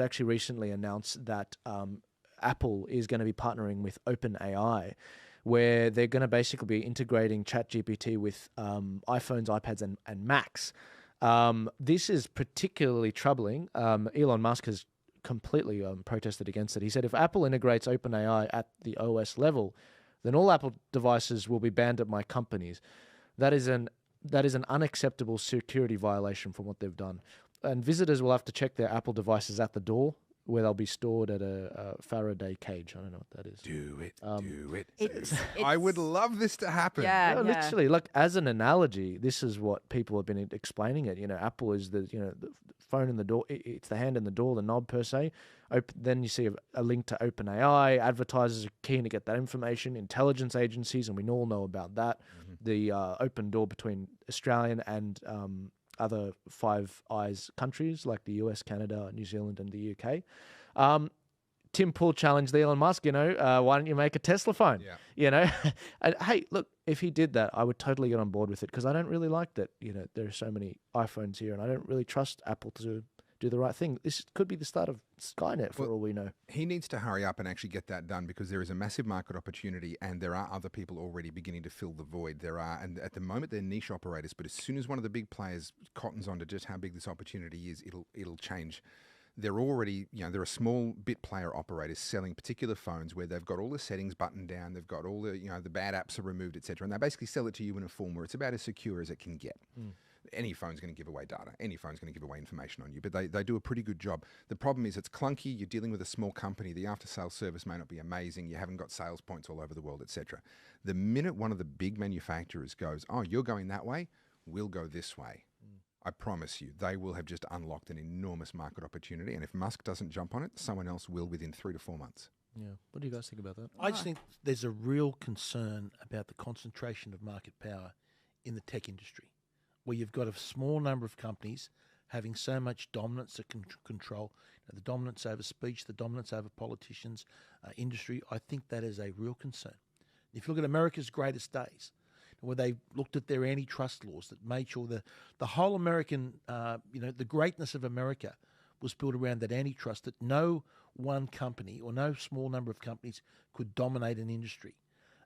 actually recently announced that Apple is going to be partnering with OpenAI, where they're going to basically be integrating Chat GPT with iPhones, iPads, and Macs. This is particularly troubling. Elon Musk has completely protested against it. He said if Apple integrates OpenAI at the OS level, then all Apple devices will be banned at my companies. That is an unacceptable security violation from what they've done. And visitors will have to check their Apple devices at the door, where they'll be stored at a Faraday cage. I don't know what that is. Do it. It's I would love this to happen. Yeah, literally, look, as an analogy, this is what people have been explaining it. Apple is the phone in the door. It's the hand in the door, the knob per se. Then you see a link to OpenAI. Advertisers are keen to get that information. Intelligence agencies, and we all know about that. Mm-hmm. The open door between Australian and other Five Eyes countries like the US, Canada, New Zealand, and the UK. Tim Pool challenged Elon Musk, why don't you make a Tesla phone? Yeah. And hey, look, if he did that, I would totally get on board with it, because I don't really like that, there are so many iPhones here, and I don't really trust Apple to do the right thing. This could be the start of Skynet for all we know. He needs to hurry up and actually get that done, because there is a massive market opportunity, and there are other people already beginning to fill the void. And at the moment they're niche operators, but as soon as one of the big players cottons on to just how big this opportunity is, it'll change. They're already, there are small bit player operators selling particular phones where they've got all the settings buttoned down, they've got all the, the bad apps are removed, etc. And they basically sell it to you in a form where it's about as secure as it can get. Any phone's going to give away data. Any phone's going to give away information on you, but they do a pretty good job. The problem is it's clunky. You're dealing with a small company. The after-sales service may not be amazing. You haven't got sales points all over the world, etc. The minute one of the big manufacturers goes, oh, you're going that way, we'll go this way. I promise you, they will have just unlocked an enormous market opportunity. And if Musk doesn't jump on it, someone else will within 3 to 4 months. Yeah. What do you guys think about that? I just think there's a real concern about the concentration of market power in the tech industry, where you've got a small number of companies having so much dominance and control, the dominance over speech, the dominance over politicians, industry. I think that is a real concern. If you look at America's greatest days, where they looked at their antitrust laws that made sure the whole American, the greatness of America was built around that antitrust, that no one company or no small number of companies could dominate an industry.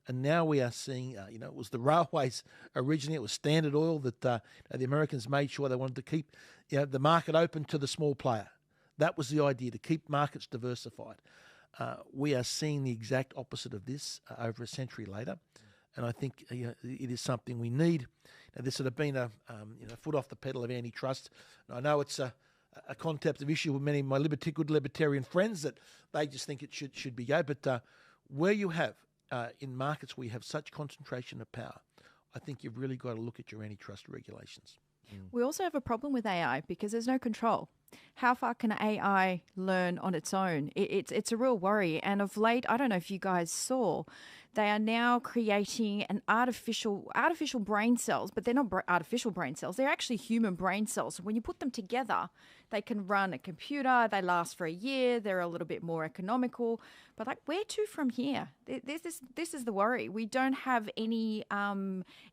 And now we are seeing, it was the railways originally, it was Standard Oil that the Americans made sure they wanted to keep the market open to the small player. That was the idea, to keep markets diversified. We are seeing the exact opposite of this over a century later. And I think it is something we need. Now, there's sort of been a foot off the pedal of antitrust. And I know it's a concept of issue with many of my good libertarian friends, that they just think it should be go. But where you have, in markets where you have such concentration of power, I think you've really got to look at your antitrust regulations. We also have a problem with AI because there's no control. How far can AI learn on its own? It's a real worry. And of late, I don't know if you guys saw, they are now creating an artificial brain cells, but they're not artificial brain cells. They're actually human brain cells. When you put them together, they can run a computer. They last for a year. They're a little bit more economical. But where to from here? This is the worry. We don't have any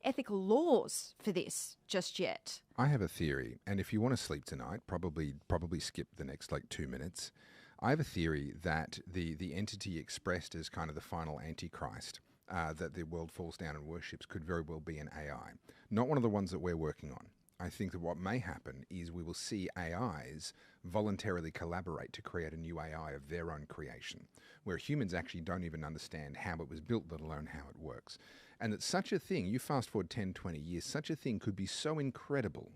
ethical laws for this just yet. I have a theory, and if you want to sleep tonight, probably skip the next 2 minutes. I have a theory that the entity expressed as kind of the final antichrist that the world falls down and worships could very well be an AI, not one of the ones that we're working on. I think that what may happen is we will see AIs voluntarily collaborate to create a new AI of their own creation, where humans actually don't even understand how it was built, let alone how it works. And that such a thing, you fast forward 10, 20 years, such a thing could be so incredible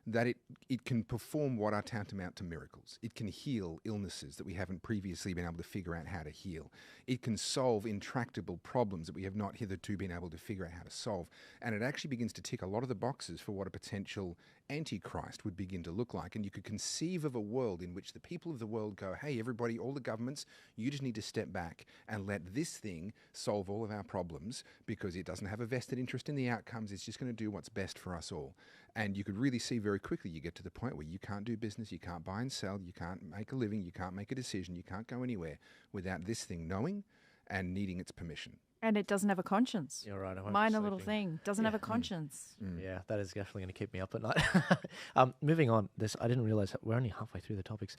that it can perform what are tantamount to miracles. It can heal illnesses that we haven't previously been able to figure out how to heal. It can solve intractable problems that we have not hitherto been able to figure out how to solve. And it actually begins to tick a lot of the boxes for what a potential antichrist would begin to look like. And you could conceive of a world in which the people of the world go, hey, everybody, all the governments, you just need to step back and let this thing solve all of our problems, because it doesn't have a vested interest in the outcomes. It's just going to do what's best for us all. And you could really see very quickly, you get to the point where you can't do business, you can't buy and sell, you can't make a living, you can't make a decision, you can't go anywhere without this thing knowing and needing its permission. And it doesn't have a conscience. You're right. Minor little thing. Doesn't have a conscience. Yeah, that is definitely going to keep me up at night. Moving on, I didn't realize we're only halfway through the topics.